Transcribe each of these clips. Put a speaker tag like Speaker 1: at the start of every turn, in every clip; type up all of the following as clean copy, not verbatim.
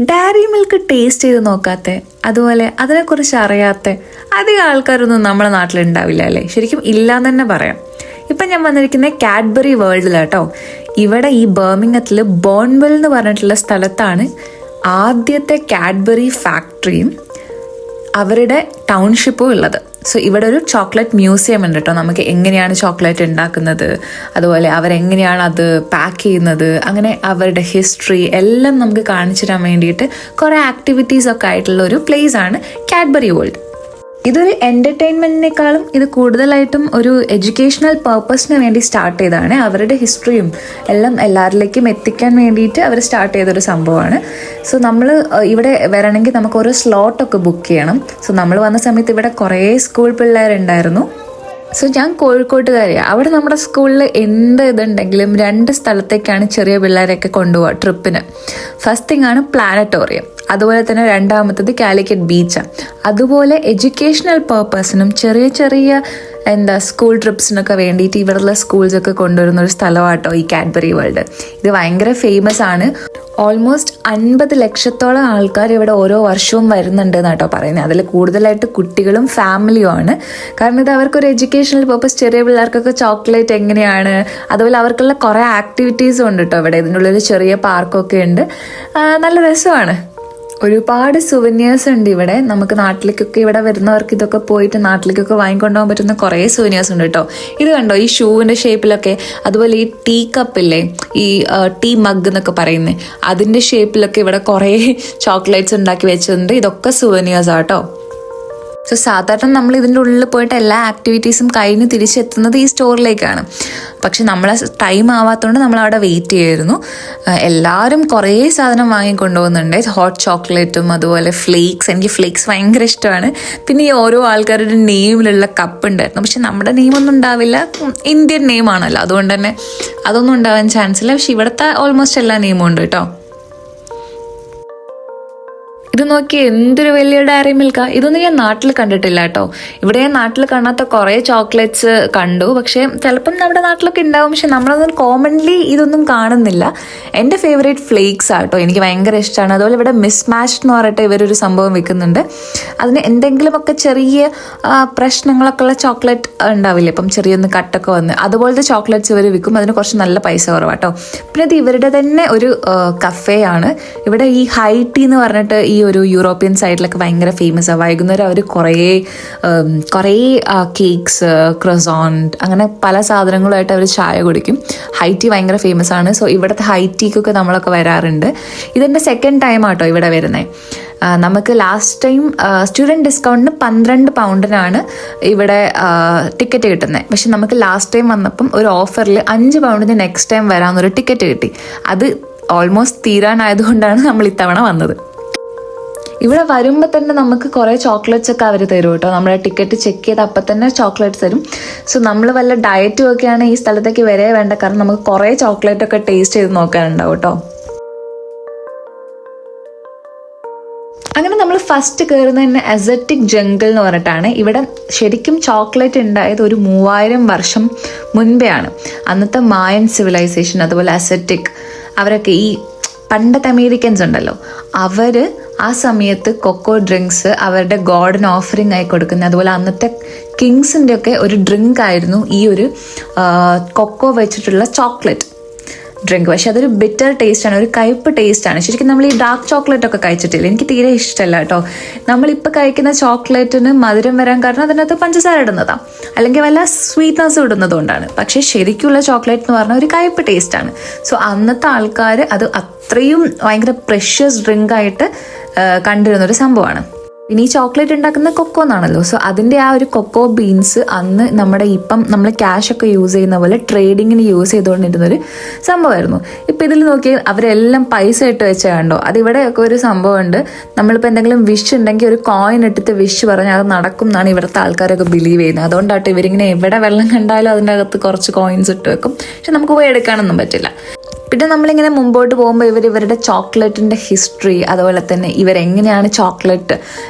Speaker 1: Diary milk taste ചെയ്ത് നോക്കാത്ത, അതുപോലെ അതിനെക്കുറിച്ച് അറിയാത്ത അധികം ആൾക്കാരൊന്നും നമ്മുടെ നാട്ടിലുണ്ടാവില്ല അല്ലേ? ശരിക്കും ഇല്ലാന്ന് തന്നെ പറയാം. ഇപ്പം ഞാൻ വന്നിരിക്കുന്നത് കാഡ്ബറി വേൾഡിലാട്ടോ. ഇവിടെ ഈ ബർമിംഗത്തിൽ ബോൺവെൽ എന്ന് പറഞ്ഞിട്ടുള്ള സ്ഥലത്താണ് ആദ്യത്തെ കാഡ്ബറി ഫാക്ടറിയും അവരുടെ ടൗൺഷിപ്പും ഉള്ളത്. സോ ഇവിടെ ഒരു ചോക്ലേറ്റ് മ്യൂസിയം ഉണ്ട് കേട്ടോ. നമുക്ക് എങ്ങനെയാണ് ചോക്ലേറ്റ് ഉണ്ടാക്കുന്നത്, അതുപോലെ അവരെങ്ങനെയാണ് അത് പാക്ക് ചെയ്യുന്നത്, അങ്ങനെ അവരുടെ ഹിസ്റ്ററി എല്ലാം നമുക്ക് കാണിച്ചു തരാൻ വേണ്ടിയിട്ട് കുറേ ആക്ടിവിറ്റീസ് ഒക്കെ ആയിട്ടുള്ള ഒരു പ്ലേസ് ആണ് കാഡ്ബറി വേൾഡ്. ഇതൊരു എൻ്റർടൈൻമെൻറ്റിനേക്കാളും ഇത് കൂടുതലായിട്ടും ഒരു എഡ്യൂക്കേഷണൽ പർപ്പസിന് വേണ്ടി സ്റ്റാർട്ട് ചെയ്തതാണ്. അവരുടെ ഹിസ്റ്ററിയും എല്ലാം എല്ലാവരിലേക്കും എത്തിക്കാൻ വേണ്ടിയിട്ട് അവർ സ്റ്റാർട്ട് ചെയ്തൊരു സംഭവമാണ്. സോ നമ്മൾ ഇവിടെ വരണമെങ്കിൽ നമുക്ക് ഓരോ സ്ലോട്ടൊക്കെ ബുക്ക് ചെയ്യണം. സോ നമ്മൾ വന്ന സമയത്ത് ഇവിടെ കുറേ സ്കൂൾ പിള്ളേരുണ്ടായിരുന്നു. സോ ഞാൻ കോഴിക്കോട്ടുകാരിയാണ്. അവിടെ നമ്മുടെ സ്കൂളിൽ എന്ത് ഇതുണ്ടെങ്കിലും 2 സ്ഥലത്തേക്കാണ് ചെറിയ പിള്ളേരെയൊക്കെ കൊണ്ടുപോകുക ട്രിപ്പിന്. ഫസ്റ്റ് തിങ് ആണ് പ്ലാനറ്റോറിയം, അതുപോലെ തന്നെ രണ്ടാമത്തത് കാലിക്കറ്റ് ബീച്ചാണ്. അതുപോലെ എഡ്യൂക്കേഷണൽ പർപ്പസിനും ചെറിയ ചെറിയ സ്കൂൾ ട്രിപ്സിനൊക്കെ വേണ്ടിയിട്ട് ഇവിടെയുള്ള സ്കൂൾസൊക്കെ കൊണ്ടുവരുന്ന ഒരു സ്ഥലമാട്ടോ ഈ കാഡ്ബറി വേൾഡ്. ഇത് ഭയങ്കര ഫേമസ് ആണ്. ഓൾമോസ്റ്റ് 50 ലക്ഷത്തോളം ആൾക്കാർ ഇവിടെ ഓരോ വർഷവും വരുന്നുണ്ട് എന്നാട്ടോ പറയുന്നത്. അതിൽ കൂടുതലായിട്ട് കുട്ടികളും ഫാമിലിയും ആണ്. കാരണം ഇത് അവർക്കൊരു എഡ്യൂക്കേഷണൽ പർപ്പസ്, ചെറിയ പിള്ളേർക്കൊക്കെ ചോക്ലേറ്റ് എങ്ങനെയാണ്, അതുപോലെ അവർക്കുള്ള കുറേ ആക്ടിവിറ്റീസും ഉണ്ട് കേട്ടോ ഇവിടെ. ഇതിനുള്ളിൽ ചെറിയ പാർക്കൊക്കെ ഉണ്ട്, നല്ല രസമാണ്. ഒരുപാട് സുവനിയേഴ്സ് ഉണ്ട് ഇവിടെ. നമുക്ക് നാട്ടിലേക്കൊക്കെ ഇവിടെ വരുന്നവർക്ക് ഇതൊക്കെ പോയിട്ട് നാട്ടിലേക്കൊക്കെ വാങ്ങിക്കൊണ്ടുപോകാൻ പറ്റുന്ന കുറേ സുവനിയേഴ്സ് ഉണ്ട് കേട്ടോ. ഇത് കണ്ടോ, ഈ ഷൂവിൻ്റെ ഷേപ്പിലൊക്കെ, അതുപോലെ ഈ ടീ കപ്പില്ലേ, ഈ ടീ മഗ് എന്നൊക്കെ പറയുന്നത്, അതിൻ്റെ ഷേപ്പിലൊക്കെ ഇവിടെ കുറേ ചോക്ലേറ്റ്സ് ഉണ്ടാക്കി വെച്ചിട്ടുണ്ട്. ഇതൊക്കെ സുവനിയേഴ്സ് ആട്ടോ. സോ സാധാരണ നമ്മൾ ഇതിൻ്റെ ഉള്ളിൽ പോയിട്ട് എല്ലാ ആക്ടിവിറ്റീസും കഴിഞ്ഞ് തിരിച്ചെത്തുന്നത് ഈ സ്റ്റോറിലേക്കാണ്. പക്ഷെ നമ്മളെ ടൈം ആവാത്തതുകൊണ്ട് നമ്മൾ അവിടെ വെയിറ്റ് ചെയ്യായിരുന്നു. എല്ലാവരും കുറേ സാധനം വാങ്ങിക്കൊണ്ടുപോകുന്നുണ്ട്. ഹോട്ട് ചോക്ലേറ്റും അതുപോലെ ഫ്ലേക്സ്. എനിക്ക് ഫ്ലേക്സ് ഭയങ്കര ഇഷ്ടമാണ്. പിന്നെ ഈ ഓരോ ആൾക്കാരുടെ നെയിമിലുള്ള കപ്പ് ഉണ്ടായിരുന്നു. പക്ഷെ നമ്മുടെ നെയിമൊന്നും ഉണ്ടാവില്ല, ഇന്ത്യൻ നെയിമാണല്ലോ, അതുകൊണ്ട് തന്നെ അതൊന്നും ഉണ്ടാവാൻ ചാൻസ് ഇല്ല. പക്ഷെ ഇവിടുത്തെ ഓൾമോസ്റ്റ് എല്ലാ നെയിമും ഉണ്ട് കേട്ടോ. ഇത് നോക്കി എന്തൊരു വലിയ ഡയറി മിൽക്കാ. ഇതൊന്നും ഞാൻ നാട്ടിൽ കണ്ടിട്ടില്ല കേട്ടോ. ഇവിടെ ഞാൻ നാട്ടിൽ കാണാത്ത കുറേ ചോക്ലേറ്റ്സ് കണ്ടു. പക്ഷേ ചിലപ്പം നമ്മുടെ നാട്ടിലൊക്കെ ഉണ്ടാവും, പക്ഷെ നമ്മളതൊന്നും കോമൺലി ഇതൊന്നും കാണുന്നില്ല. എൻ്റെ ഫേവറേറ്റ് ഫ്ലേക്സ് ആട്ടോ, എനിക്ക് ഭയങ്കര ഇഷ്ടമാണ്. അതുപോലെ ഇവിടെ മിസ് മാച്ച് എന്ന് പറഞ്ഞിട്ട് ഇവരൊരു സംഭവം വിൽക്കുന്നുണ്ട്. അതിന് എന്തെങ്കിലുമൊക്കെ ചെറിയ പ്രശ്നങ്ങളൊക്കെ ഉള്ള ചോക്ലേറ്റ് ഉണ്ടാവില്ലേ, ഇപ്പം ചെറിയൊന്ന് കട്ടൊക്കെ വന്ന് അതുപോലത്തെ ചോക്ലേറ്റ്സ് ഇവർ വിൽക്കും. അതിന് കുറച്ച് നല്ല പൈസ കുറവാട്ടോ. പിന്നെ ഇത് ഇവരുടെ തന്നെ ഒരു കഫേ ആണ്. ഇവിടെ ഈ ഹൈ ടീ എന്ന് പറഞ്ഞിട്ട് ഈ ഒരു യൂറോപ്യൻ സൈഡിലൊക്കെ ഭയങ്കര ഫേമസ് ആണ്. വൈകുന്നേരം അവർ കുറേ കേക്ക്സ്, ക്രൊസോണ്ട്, അങ്ങനെ പല സാധനങ്ങളുമായിട്ട് അവർ ചായ കുടിക്കും. ഹൈ ടീ ഭയങ്കര ഫേമസ് ആണ്. സോ ഇവിടുത്തെ ഹൈ ടീക്കൊക്കെ നമ്മളൊക്കെ വരാറുണ്ട്. ഇതെൻ്റെ സെക്കൻഡ് ടൈം ആട്ടോ ഇവിടെ വരുന്നത്. നമുക്ക് ലാസ്റ്റ് ടൈം സ്റ്റുഡൻറ്റ് ഡിസ്കൗണ്ടിന് 12 പൗണ്ടിനാണ് ഇവിടെ ടിക്കറ്റ് കിട്ടുന്നത്. പക്ഷെ നമുക്ക് ലാസ്റ്റ് ടൈം വന്നപ്പം ഒരു ഓഫറിൽ 5 പൗണ്ടിന് നെക്സ്റ്റ് ടൈം വരാമെന്നൊരു ടിക്കറ്റ് കിട്ടി. അത് ഓൾമോസ്റ്റ് തീരാനായതുകൊണ്ടാണ് നമ്മൾ ഇത്തവണ വന്നത്. ഇവിടെ വരുമ്പോൾ തന്നെ നമുക്ക് കുറേ ചോക്ലേറ്റ്സ് ഒക്കെ അവർ തരും കേട്ടോ. നമ്മുടെ ടിക്കറ്റ് ചെക്ക് ചെയ്ത് അപ്പം തന്നെ ചോക്ലേറ്റ്സ് തരും. സോ നമ്മൾ വല്ല ഡയറ്റും ഒക്കെയാണ് ഈ സ്ഥലത്തേക്ക് വരേ വേണ്ട, കാരണം നമുക്ക് കുറേ ചോക്ലേറ്റ് ഒക്കെ ടേസ്റ്റ് ചെയ്ത് നോക്കാനുണ്ടാവും കേട്ടോ. അങ്ങനെ നമ്മൾ ഫസ്റ്റ് കയറുന്നത് തന്നെ അസറ്റിക് ജംഗിൾ എന്ന് പറഞ്ഞിട്ടാണ്. ഇവിടെ ശരിക്കും ചോക്ലേറ്റ് ഉണ്ടായത് ഒരു 3000 വർഷം മുൻപേ ആണ്. അന്നത്തെ മായൻ സിവിലൈസേഷൻ, അതുപോലെ അസറ്റിക്, അവരൊക്കെ ഈ പണ്ടത്തെ അമേരിക്കൻസ് ഉണ്ടല്ലോ, അവർ ആ സമയത്ത് കൊക്കോ ഡ്രിങ്ക്സ് അവരുടെ ഗോഡിന് ഓഫറിങ് ആയി കൊടുക്കുന്നത്. അതുപോലെ അന്നത്തെ കിങ്സിൻ്റെ ഒക്കെ ഒരു ഡ്രിങ്ക് ആയിരുന്നു ഈ ഒരു കൊക്കോ വെച്ചിട്ടുള്ള ചോക്ലേറ്റ് ഡ്രിങ്ക്. പക്ഷെ അതൊരു ബിറ്റർ ടേസ്റ്റാണ്, ഒരു കയ്പ്പ് ടേസ്റ്റാണ്. ശരിക്കും നമ്മൾ ഈ ഡാർക്ക് ചോക്ലേറ്റ് ഒക്കെ കഴിച്ചിട്ടില്ല, എനിക്ക് തീരെ ഇഷ്ടമല്ല കേട്ടോ. നമ്മളിപ്പോൾ കഴിക്കുന്ന ചോക്ലേറ്റിന് മധുരം വരാൻ കാരണം അതിനകത്ത് പഞ്ചസാര ഇടുന്നതാണ്, അല്ലെങ്കിൽ വല്ല സ്വീറ്റ്നസ് ഇടുന്നതുകൊണ്ടാണ്. പക്ഷേ ശരിക്കുള്ള ചോക്ലേറ്റ് എന്ന് പറഞ്ഞാൽ ഒരു കയ്പ്പ് ടേസ്റ്റാണ്. സോ അന്നത്തെ ആൾക്കാർ അത് അത്രയും ഭയങ്കര പ്രഷ്യസ് ഡ്രിങ്കായിട്ട് കണ്ടിരുന്നൊരു സംഭവമാണ്. പിന്നെ ഈ ചോക്ലേറ്റ് ഉണ്ടാക്കുന്ന കൊക്കോ എന്നാണല്ലോ. സോ അതിൻ്റെ ആ ഒരു കൊക്കോ ബീൻസ് അന്ന് നമ്മുടെ ഇപ്പം നമ്മൾ ക്യാഷൊക്കെ യൂസ് ചെയ്യുന്ന പോലെ ട്രേഡിങ്ങിന് യൂസ് ചെയ്തുകൊണ്ടിരുന്നൊരു സംഭവമായിരുന്നു. ഇപ്പം ഇതിൽ നോക്കി അവരെല്ലാം പൈസ ഇട്ട് വെച്ച കണ്ടോ. അതിവിടെയൊക്കെ ഒരു സംഭവമുണ്ട്. നമ്മളിപ്പോൾ എന്തെങ്കിലും വിഷ് ഉണ്ടെങ്കിൽ ഒരു കോയിൻ ഇട്ടിട്ട് വിഷ് പറഞ്ഞാൽ അത് നടക്കും എന്നാണ് ഇവിടുത്തെ ആൾക്കാരൊക്കെ ബിലീവ് ചെയ്യുന്നത്. അതുകൊണ്ടാട്ടോ ഇവരിങ്ങനെ എവിടെ വെള്ളം കണ്ടാലും അതിൻ്റെ അകത്ത് കുറച്ച് കോയിൻസ് ഇട്ട് വെക്കും. പക്ഷെ നമുക്ക് പോയി എടുക്കാനൊന്നും പറ്റില്ല. പിന്നെ നമ്മളിങ്ങനെ മുമ്പോട്ട് പോകുമ്പോൾ ഇവരുടെ ചോക്ലേറ്റിൻ്റെ ഹിസ്റ്ററി, അതുപോലെ തന്നെ ഇവരെങ്ങനെയാണ് ചോക്ലേറ്റ്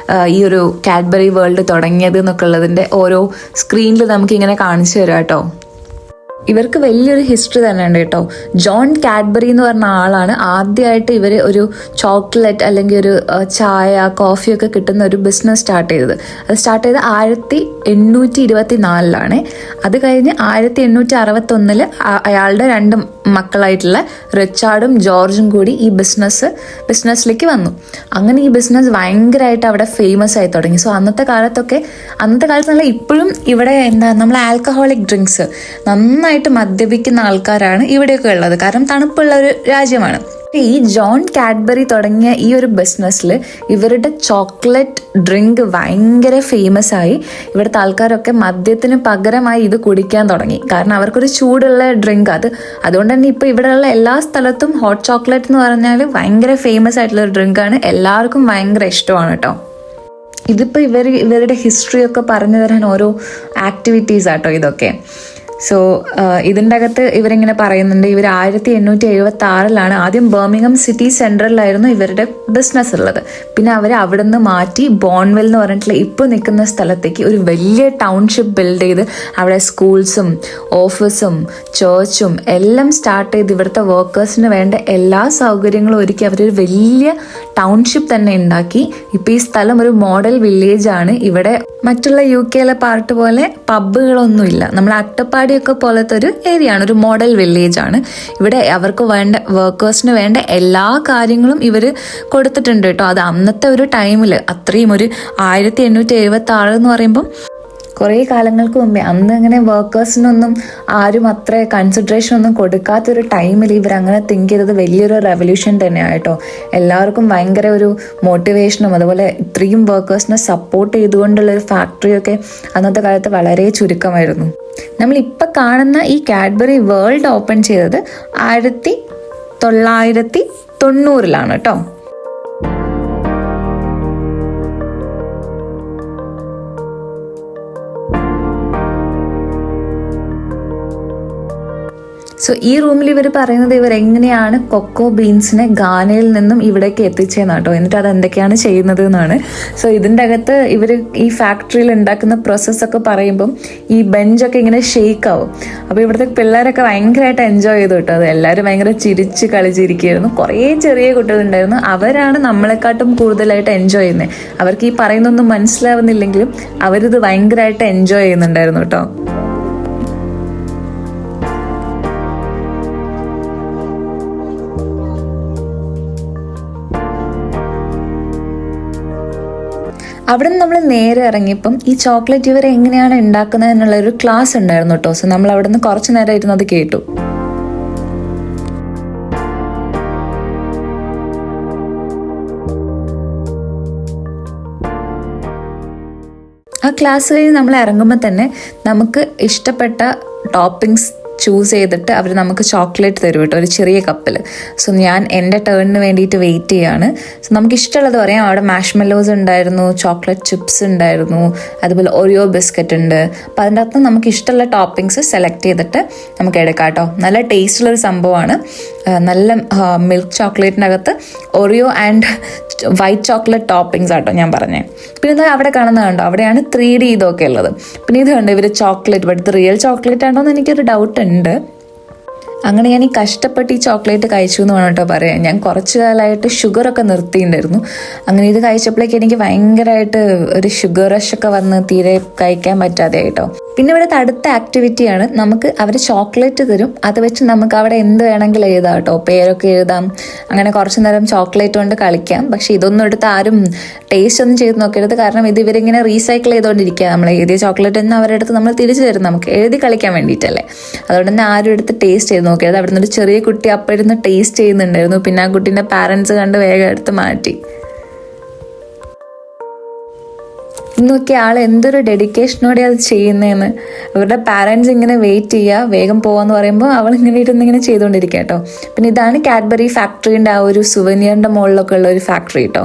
Speaker 1: ഈ ഒരു കാഡ്ബറി വേൾഡ് തുടങ്ങിയത് എന്നൊക്കെ ഉള്ളതിൻ്റെ ഓരോ സ്ക്രീനിൽ നമുക്കിങ്ങനെ കാണിച്ചു തരാം കേട്ടോ. ഇവർക്ക് വലിയൊരു ഹിസ്റ്ററി തന്നെ ഉണ്ട് കേട്ടോ. ജോൺ കാഡ്ബറി എന്ന് പറഞ്ഞ ആളാണ് ആദ്യമായിട്ട് ഇവർ ഒരു ചോക്ലേറ്റ് അല്ലെങ്കിൽ ഒരു ചായ കോഫിയൊക്കെ കിട്ടുന്ന ഒരു ബിസിനസ് സ്റ്റാർട്ട് ചെയ്തത്. അത് സ്റ്റാർട്ട് ചെയ്ത് 1824 അത് കഴിഞ്ഞ് 1861 അയാളുടെ 2 മക്കളായിട്ടുള്ള റിച്ചാർഡും ജോർജും കൂടി ഈ ബിസിനസ്സിലേക്ക് വന്നു. അങ്ങനെ ഈ ബിസിനസ് ഭയങ്കരമായിട്ട് അവിടെ ഫേമസ് ആയി തുടങ്ങി. സോ അന്നത്തെ കാലത്ത് നല്ല ഇപ്പോഴും ഇവിടെ നമ്മൾ ആൽക്കഹോളിക് ഡ്രിങ്ക്സ് നന്നായിട്ട് മദ്യപിക്കുന്ന ആൾക്കാരാണ് ഇവിടെയൊക്കെ ഉള്ളത്. കാരണം തണുപ്പുള്ള ഒരു രാജ്യമാണ്. ഈ ജോൺ കാഡ്ബറി തുടങ്ങിയ ഈ ഒരു ബിസിനസ്സിൽ ഇവരുടെ ചോക്ലേറ്റ് ഡ്രിങ്ക് ഭയങ്കര ഫേമസ് ആയി. ഇവിടുത്തെ ആൾക്കാരൊക്കെ മദ്യത്തിന് പകരമായി ഇത് കുടിക്കാൻ തുടങ്ങി. കാരണം അവർക്കൊരു ചൂടുള്ള ഡ്രിങ്ക് അതുകൊണ്ട് തന്നെ ഇപ്പോൾ ഇവിടെയുള്ള എല്ലാ സ്ഥലത്തും ഹോട്ട് ചോക്ലേറ്റ് എന്ന് പറഞ്ഞാൽ ഭയങ്കര ഫേമസ് ആയിട്ടുള്ള ഒരു ഡ്രിങ്കാണ്. എല്ലാവർക്കും ഭയങ്കര ഇഷ്ടമാണ് കേട്ടോ. ഇതിപ്പോൾ ഇവരുടെ ഹിസ്റ്ററി ഒക്കെ പറഞ്ഞു തരാൻ ഓരോ ആക്ടിവിറ്റീസ് ആട്ടോ ഇതൊക്കെ. സോ ഇതിൻ്റെ അകത്ത് ഇവരിങ്ങനെ പറയുന്നുണ്ട്, ഇവർ 1876 ആദ്യം ബർമിംഗം സിറ്റി സെൻട്രലിലായിരുന്നു ഇവരുടെ ബിസിനസ് ഉള്ളത്. പിന്നെ അവർ അവിടെ നിന്ന് മാറ്റി ബോൺവെൽ എന്ന് പറഞ്ഞിട്ടുള്ള ഇപ്പോൾ നിൽക്കുന്ന സ്ഥലത്തേക്ക് ഒരു വലിയ ടൗൺഷിപ്പ് ബിൽഡ് ചെയ്ത് അവിടെ സ്കൂൾസും ഓഫീസും ചേർച്ചും എല്ലാം സ്റ്റാർട്ട് ചെയ്ത് ഇവിടുത്തെ വർക്കേഴ്സിന് വേണ്ട എല്ലാ സൗകര്യങ്ങളും ഒരുക്കി അവരൊരു വലിയ ടൗൺഷിപ്പ് തന്നെ ഉണ്ടാക്കി. ഇപ്പോൾ ഈ സ്ഥലം ഒരു മോഡൽ വില്ലേജ് ആണ്. ഇവിടെ മറ്റുള്ള UK പാർട്ട് പോലെ പബ്ബുകളൊന്നുമില്ല. നമ്മൾ അട്ടപ്പാടിയൊക്കെ പോലത്തെ ഒരു ഏരിയ ആണ്, ഒരു മോഡൽ വില്ലേജ് ആണ്. ഇവിടെ അവർക്ക് വേണ്ട വർക്കേഴ്സിന് വേണ്ട എല്ലാ കാര്യങ്ങളും ഇവർ കൊടുത്തിട്ടുണ്ട് കേട്ടോ. അത് അന്നത്തെ ഒരു ടൈമിൽ അത്രയും ഒരു 1876 എന്ന് പറയുമ്പം കുറേ കാലങ്ങൾക്ക് മുമ്പേ, അന്ന് ഇങ്ങനെ വർക്കേഴ്സിനൊന്നും ആരും അത്ര കൺസിഡറേഷൻ ഒന്നും കൊടുക്കാത്തൊരു ടൈമിൽ ഇവരങ്ങനെ തിങ്ക് ചെയ്തത് വലിയൊരു റെവല്യൂഷൻ തന്നെയാണ് കേട്ടോ. എല്ലാവർക്കും ഭയങ്കര ഒരു മോട്ടിവേഷനും അതുപോലെ ഇത്രയും വർക്കേഴ്സിനെ സപ്പോർട്ട് ചെയ്തുകൊണ്ടുള്ള ഒരു ഫാക്ടറിയൊക്കെ അന്നത്തെ കാലത്ത് വളരെ ചുരുക്കമായിരുന്നു. നമ്മളിപ്പോൾ കാണുന്ന ഈ കാഡ്ബറി വേൾഡ് ഓപ്പൺ ചെയ്തത് 1990 കേട്ടോ. സോ ഈ റൂമിൽ ഇവർ പറയുന്നത് ഇവരെങ്ങനെയാണ് കൊക്കോ ബീൻസിനെ ഗാനയിൽ നിന്നും ഇവിടേക്ക് എത്തിച്ചതെന്ന് കേട്ടോ. എന്നിട്ട് അത് എന്തൊക്കെയാണ് ചെയ്യുന്നത് എന്നാണ്. സോ ഇതിൻ്റെ അകത്ത് ഇവർ ഈ ഫാക്ടറിയിൽ ഉണ്ടാക്കുന്ന പ്രോസസ്സൊക്കെ പറയുമ്പം ഈ ബെഞ്ചൊക്കെ ഇങ്ങനെ ഷെയ്ക്ക് ആവും. അപ്പോൾ ഇവിടുത്തെ പിള്ളേരൊക്കെ ഭയങ്കരമായിട്ട് എൻജോയ് ചെയ്തു കേട്ടോ. അത് എല്ലാവരും ഭയങ്കര ചിരിച്ച് കളിച്ചിരിക്കുകയായിരുന്നു. കുറേ ചെറിയ കുട്ടികളുണ്ടായിരുന്നു. അവരാണ് നമ്മളെക്കാട്ടും കൂടുതലായിട്ട് എൻജോയ് ചെയ്യുന്നത്. അവർക്ക് ഈ പറയുന്നൊന്നും മനസ്സിലാവുന്നില്ലെങ്കിലും അവരിത് ഭയങ്കരമായിട്ട് എൻജോയ് ചെയ്യുന്നുണ്ടായിരുന്നു കേട്ടോ. അവിടെ നിന്ന് നമ്മൾ നേരെ ഇറങ്ങിയപ്പം ഈ ചോക്ലേറ്റ് ഇവർ എങ്ങനെയാണ് ഉണ്ടാക്കുന്നത് എന്നുള്ളൊരു ക്ലാസ് ഉണ്ടായിരുന്നു കേട്ടോ. സോ നമ്മൾ അവിടെ നിന്ന് കുറച്ച് നേരം ഇരുന്ന് അത് കേട്ടു. ആ ക്ലാസ് കഴിഞ്ഞ് നമ്മൾ ഇറങ്ങുമ്പോൾ തന്നെ നമുക്ക് ഇഷ്ടപ്പെട്ട ടോപ്പിങ്സ് ചൂസ് ചെയ്തിട്ട് അവർ നമുക്ക് ചോക്ലേറ്റ് തരും കേട്ടോ, ഒരു ചെറിയ കപ്പിൽ. സോ ഞാൻ എൻ്റെ ടേണിന് വേണ്ടിയിട്ട് വെയിറ്റ് ചെയ്യാണ്. സോ നമുക്ക് ഇഷ്ടമുള്ളത് പറയാം. അവിടെ മാഷ്മെല്ലോസ് ഉണ്ടായിരുന്നു, ചോക്ലേറ്റ് ചിപ്സ് ഉണ്ടായിരുന്നു, അതുപോലെ ഒറിയോ ബിസ്ക്കറ്റ് ഉണ്ട്. അപ്പോൾ അതിൻ്റെ അകത്ത് നമുക്ക് ഇഷ്ടമുള്ള ടോപ്പിങ്സ് സെലക്ട് ചെയ്തിട്ട് നമുക്ക് എടുക്കാം കേട്ടോ. നല്ല ടേസ്റ്റുള്ളൊരു സംഭവമാണ്. നല്ല മിൽക്ക് ചോക്ലേറ്റിൻ്റെ അകത്ത് Oreo and white chocolate toppings ആട്ടോ ഞാൻ പറഞ്ഞത്. പിന്നെ ഇത് അവിടെ കാണുന്നത് കണ്ടോ, അവിടെയാണ് 3D ഇതൊക്കെ ഉള്ളത്. പിന്നെ ഇത് കണ്ടോ ഇവർ ചോക്ലേറ്റ്, ബട്ട് ഇത് റിയൽ ചോക്ലേറ്റ് ആണോ എന്ന് എനിക്കൊരു ഡൗട്ട് ഉണ്ട്. അങ്ങനെ ഞാൻ ഈ കഷ്ടപ്പെട്ട് ഈ ചോക്ലേറ്റ് കഴിച്ചു എന്ന് വേണം കേട്ടോ പറയാം. ഞാൻ കുറച്ച് കാലമായിട്ട് ഷുഗറൊക്കെ നിർത്തിയിട്ടുണ്ടായിരുന്നു. അങ്ങനെ ഇത് കഴിച്ചപ്പോഴേക്ക് എനിക്ക് ഭയങ്കരമായിട്ട് ഒരു ഷുഗർ റഷൊക്കെ വന്ന് തീരെ കഴിക്കാൻ പറ്റാതെ ആയിട്ടോ. പിന്നെ ഇവിടെ അടുത്ത ആക്ടിവിറ്റിയാണ്, നമുക്ക് അവർ ചോക്ലേറ്റ് തരും. അത് വെച്ച് നമുക്ക് അവിടെ എന്ത് വേണമെങ്കിലും എഴുതാം കേട്ടോ, പേരൊക്കെ എഴുതാം. അങ്ങനെ കുറച്ച് നേരം ചോക്ലേറ്റ് കൊണ്ട് കളിക്കാം. പക്ഷെ ഇതൊന്നും എടുത്ത് ആരും ടേസ്റ്റ് ഒന്നും ചെയ്ത് നോക്കരുത്. കാരണം ഇത് ഇവരിങ്ങനെ റീസൈക്കിൾ ചെയ്തുകൊണ്ടിരിക്കുക. നമ്മൾ എഴുതിയ ചോക്ലേറ്റ് തന്നെ അവരുടെ അടുത്ത് നമ്മൾ തിരിച്ചു തരും, നമുക്ക് എഴുതി കളിക്കാൻ വേണ്ടിയിട്ടല്ലേ. അതുകൊണ്ട് തന്നെ ആരും എടുത്ത് ടേസ്റ്റ് ചെയ്ത് നോക്കരുത്. അവിടെ നിന്നൊരു ചെറിയ കുട്ടി അപ്പം ഇരുന്ന് ടേസ്റ്റ് ചെയ്യുന്നുണ്ടായിരുന്നു. പിന്നെ ആ കുട്ടീൻ്റെ പാരൻസ് കണ്ട് വേഗം എടുത്ത് മാറ്റി. നോക്കിയ ആൾ എന്തൊരു ഡെഡിക്കേഷനോടെ അത് ചെയ്യുന്നതെന്ന്. അവരുടെ പാരൻസ് ഇങ്ങനെ വെയിറ്റ് ചെയ്യുക, വേഗം പോവാന്ന് പറയുമ്പോൾ അവൾ ഇങ്ങനെ ഇരുന്നിങ്ങനെ ചെയ്തുകൊണ്ടിരിക്കുക കേട്ടോ. പിന്നെ ഇതാണ് കാഡ്ബറി ഫാക്ടറിൻ്റെ ആ ഒരു സുവനിയറിൻ്റെ മുകളിലൊക്കെ ഉള്ള ഒരു ഫാക്ടറി കേട്ടോ.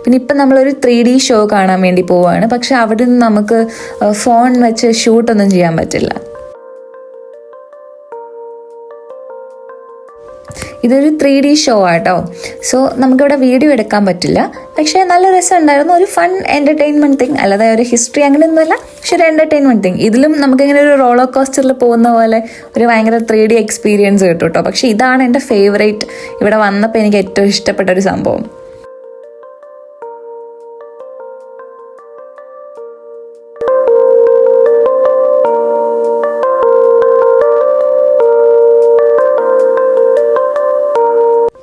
Speaker 1: പിന്നെ ഇപ്പം നമ്മളൊരു 3D ഷോ കാണാൻ വേണ്ടി പോവുകയാണ്. പക്ഷെ അവിടെ നിന്ന് നമുക്ക് ഫോൺ വെച്ച് ഷൂട്ടൊന്നും ചെയ്യാൻ പറ്റില്ല. ഇതൊരു 3D ഷോ ആട്ടോ. സോ നമുക്കിവിടെ വീഡിയോ എടുക്കാൻ പറ്റില്ല, പക്ഷേ നല്ല രസമുണ്ടായിരുന്നു. ഒരു ഫൺ എൻ്റർടൈൻമെൻറ്റ് തിങ്, അല്ലാതെ ഒരു ഹിസ്റ്ററി അങ്ങനെയൊന്നുമല്ല, പക്ഷെ ഒരു എൻ്റർടൈൻമെൻറ്റ് തിങ്. ഇതിലും നമുക്കിങ്ങനെ ഒരു റോളർ കോസ്റ്ററിൽ പോകുന്ന പോലെ ഒരു ഭയങ്കര 3D എക്സ്പീരിയൻസ് കിട്ടും കേട്ടോ. പക്ഷേ ഇതാണ് എൻ്റെ ഫേവറേറ്റ്, ഇവിടെ വന്നപ്പോൾ എനിക്ക് ഏറ്റവും ഇഷ്ടപ്പെട്ട ഒരു സംഭവം.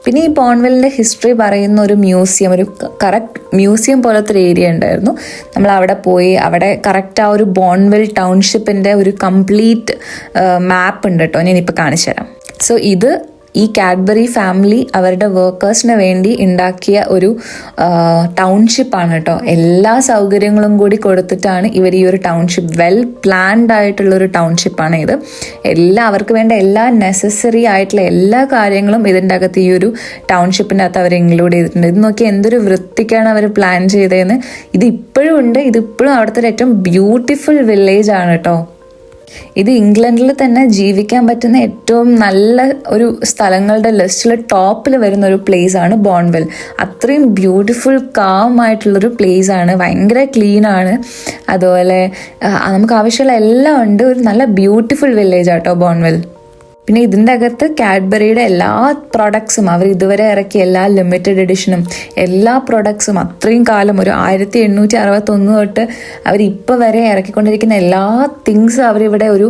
Speaker 1: പിന്നെ ഈ ബോൺവെല്ലിൻ്റെ ഹിസ്റ്ററി പറയുന്ന ഒരു മ്യൂസിയം, ഒരു കറക്റ്റ് മ്യൂസിയം പോലത്തെ ഒരു ഏരിയ ഉണ്ടായിരുന്നു. നമ്മൾ അവിടെ പോയി, അവിടെ കറക്റ്റ് ആ ഒരു ബോൺവെൽ ടൗൺഷിപ്പിൻ്റെ ഒരു കംപ്ലീറ്റ് മാപ്പ് ഉണ്ട് കേട്ടോ, ഞാനിപ്പോൾ കാണിച്ചു തരാം. സോ ഇത് ഈ കാഡ്ബറി ഫാമിലി അവരുടെ വർക്കേഴ്സിന് വേണ്ടി ഉണ്ടാക്കിയ ഒരു ടൗൺഷിപ്പാണ് കേട്ടോ. എല്ലാ സൗകര്യങ്ങളും കൂടി കൊടുത്തിട്ടാണ് ഇവർ ഈ ഒരു ടൗൺഷിപ്പ്, വെൽ പ്ലാൻഡ് ആയിട്ടുള്ളൊരു ടൗൺഷിപ്പാണ് ഇത്. അവർക്ക് വേണ്ട എല്ലാ നെസസറി ആയിട്ടുള്ള എല്ലാ കാര്യങ്ങളും ഇതിൻ്റെ അകത്ത്, ഈ ഒരു ടൗൺഷിപ്പിൻ്റെ അകത്ത് അവർ ഇൻക്ലൂഡ് ചെയ്തിട്ടുണ്ട്. ഇത് നോക്കി എന്തൊരു വൃത്തിക്കാണ് അവർ പ്ലാൻ ചെയ്തതെന്ന്. ഇത് ഇപ്പോഴും ഉണ്ട്, ഇതിപ്പോഴും അവിടുത്തെ ഏറ്റവും ബ്യൂട്ടിഫുൾ വില്ലേജ് ആണ് കേട്ടോ. ഇത് ഇംഗ്ലണ്ടിൽ തന്നെ ജീവിക്കാൻ പറ്റുന്ന ഏറ്റവും നല്ല ഒരു സ്ഥലങ്ങളുടെ ലിസ്റ്റിൽ ടോപ്പിൽ വരുന്ന ഒരു പ്ലേസ് ആണ് ബോൺവെൽ. അത്രയും ബ്യൂട്ടിഫുൾ കാം ആയിട്ടുള്ളൊരു പ്ലേസ് ആണ്, ഭയങ്കര ക്ലീൻ ആണ്. അതുപോലെ നമുക്ക് ആവശ്യമുള്ള എല്ലാം ഉണ്ട്. ഒരു നല്ല ബ്യൂട്ടിഫുൾ വില്ലേജ് ആട്ടോ ബോൺവെൽ. പിന്നെ ഇതിൻ്റെ അകത്ത് കാഡ്ബറിയുടെ എല്ലാ പ്രൊഡക്ട്സും, അവർ ഇതുവരെ ഇറക്കിയ എല്ലാ ലിമിറ്റഡ് എഡിഷനും എല്ലാ പ്രൊഡക്ട്സും അത്രയും കാലം, ഒരു 1861 തൊട്ട് അവരിപ്പോൾ വരെ ഇറക്കിക്കൊണ്ടിരിക്കുന്ന എല്ലാ തിങ്സും അവരിവിടെ ഒരു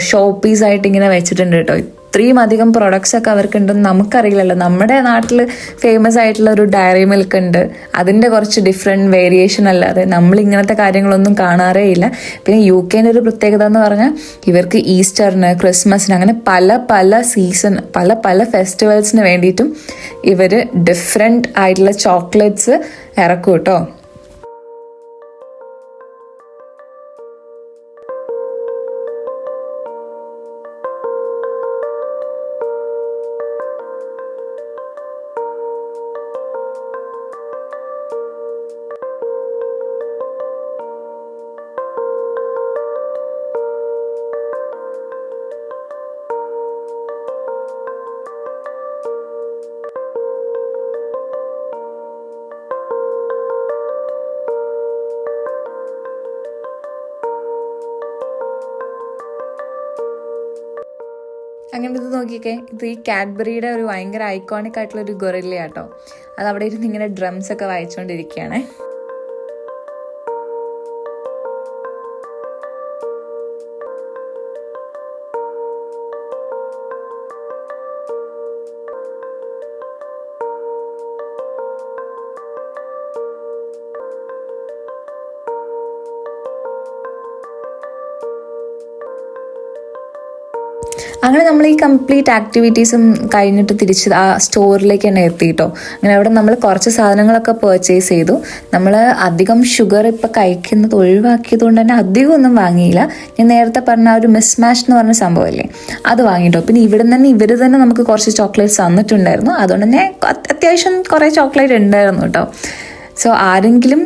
Speaker 1: ഷോ പീസായിട്ട് ഇങ്ങനെ വെച്ചിട്ടുണ്ട് കേട്ടോ. ഇത്രയും അധികം പ്രൊഡക്ട്സ് ഒക്കെ അവർക്കുണ്ടെന്ന് നമുക്കറിയില്ലല്ലോ. നമ്മുടെ നാട്ടിൽ ഫേമസ് ആയിട്ടുള്ള ഒരു ഡയറി മിൽക്ക് ഉണ്ട്, അതിൻ്റെ കുറച്ച് ഡിഫറെൻറ്റ് വേരിയേഷൻ അല്ലാതെ നമ്മൾ ഇങ്ങനത്തെ കാര്യങ്ങളൊന്നും കാണാറേ ഇല്ല. പിന്നെ UK ഒരു പ്രത്യേകത എന്ന് പറഞ്ഞാൽ ഇവർക്ക് ഈസ്റ്ററിന്, ക്രിസ്മസിന്, അങ്ങനെ പല സീസൺ, പല ഫെസ്റ്റിവൽസിന് വേണ്ടിയിട്ടും ഇവർ ഡിഫറെൻറ്റ് ആയിട്ടുള്ള ചോക്ലേറ്റ്സ് ഇറക്കും കേട്ടോ. അങ്ങനെ ഇത് നോക്കിക്കേ, ഇത് ഈ കാഡ്ബറിയുടെ ഒരു ഭയങ്കര ഐക്കോണിക് ആയിട്ടുള്ള ഒരു ഗൊറില്ലയാട്ടോ. അത് അവിടെ ഇരുന്ന് ഇങ്ങനെ ഡ്രംസ് ഒക്കെ വായിച്ചുകൊണ്ടിരിക്കുകയാണ്. അങ്ങനെ നമ്മൾ ഈ കംപ്ലീറ്റ് ആക്ടിവിറ്റീസും കഴിഞ്ഞിട്ട് തിരിച്ച് ആ സ്റ്റോറിലേക്ക് തന്നെ എത്തിയിട്ടോ. അങ്ങനെ അവിടെ നമ്മൾ കുറച്ച് സാധനങ്ങളൊക്കെ പർച്ചേസ് ചെയ്തു. നമ്മൾ അധികം ഷുഗർ ഇപ്പം കഴിക്കുന്നത് ഒഴിവാക്കിയത് കൊണ്ട് തന്നെ അധികം ഒന്നും വാങ്ങിയില്ല. ഞാൻ നേരത്തെ പറഞ്ഞ ഒരു മിസ്മാഷ് എന്ന് പറഞ്ഞ സംഭവമല്ലേ, അത് വാങ്ങിയിട്ടോ. പിന്നെ ഇവർ തന്നെ നമുക്ക് കുറച്ച് ചോക്ലേറ്റ്സ് തന്നിട്ടുണ്ടായിരുന്നു. അതുകൊണ്ട് തന്നെ അത്യാവശ്യം കുറേ ചോക്ലേറ്റ് ഉണ്ടായിരുന്നു കേട്ടോ. സോ ആരെങ്കിലും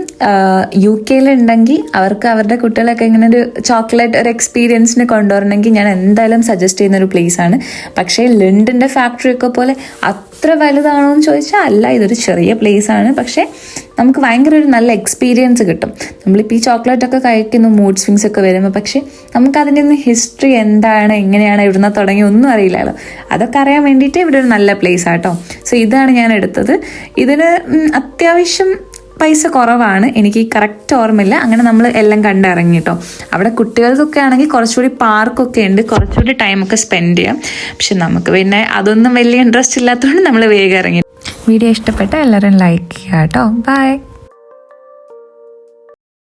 Speaker 1: UK ഉണ്ടെങ്കിൽ അവർക്ക് അവരുടെ കുട്ടികളൊക്കെ ഇങ്ങനെ ഒരു ചോക്ലേറ്റ് ഒരു എക്സ്പീരിയൻസിന് കൊണ്ടുവരണമെങ്കിൽ ഞാൻ എന്തായാലും സജസ്റ്റ് ചെയ്യുന്നൊരു പ്ലേസാണ്. പക്ഷേ ലണ്ടൻ്റെ ഫാക്ടറിയൊക്കെ പോലെ അത്ര വലുതാണോ എന്ന് ചോദിച്ചാൽ അല്ല, ഇതൊരു ചെറിയ പ്ലേസാണ്. പക്ഷേ നമുക്ക് ഭയങ്കര ഒരു നല്ല എക്സ്പീരിയൻസ് കിട്ടും. നമ്മളിപ്പോൾ ഈ ചോക്ലേറ്റൊക്കെ കഴിക്കുന്നു, മൂഡ് സ്വിങ്സ് ഒക്കെ വരുമ്പോൾ, പക്ഷേ നമുക്കതിൻ്റെ ഒന്നും ഹിസ്റ്ററി എന്താണ്, എങ്ങനെയാണ്, ഇവിടുന്ന് തുടങ്ങി ഒന്നും അറിയില്ലല്ലോ. അതൊക്കെ അറിയാൻ വേണ്ടിയിട്ട് ഇവിടെ ഒരു നല്ല പ്ലേസ് ആട്ടോ. സോ ഇതാണ് ഞാൻ എടുത്തത്. ഇതിന് അത്യാവശ്യം പൈസ കുറവാണ്, എനിക്ക് കറക്റ്റ് ഓർമ്മയില്ല. അങ്ങനെ നമ്മൾ എല്ലാം കണ്ടിറങ്ങി കേട്ടോ. അവിടെ കുട്ടികൾക്കൊക്കെ ആണെങ്കിൽ കുറച്ചുകൂടി പാർക്കൊക്കെ ഉണ്ട്, കുറച്ചുകൂടി ടൈമൊക്കെ സ്പെൻഡ് ചെയ്യാം. പക്ഷെ നമുക്ക് പിന്നെ അതൊന്നും വലിയ ഇൻട്രസ്റ്റ് ഇല്ലാത്തതുകൊണ്ട് നമ്മൾ വേഗം ഇറങ്ങി. വീഡിയോ ഇഷ്ടപ്പെട്ട എല്ലാവരും ലൈക്ക് ചെയ്യുക കേട്ടോ. ബൈ.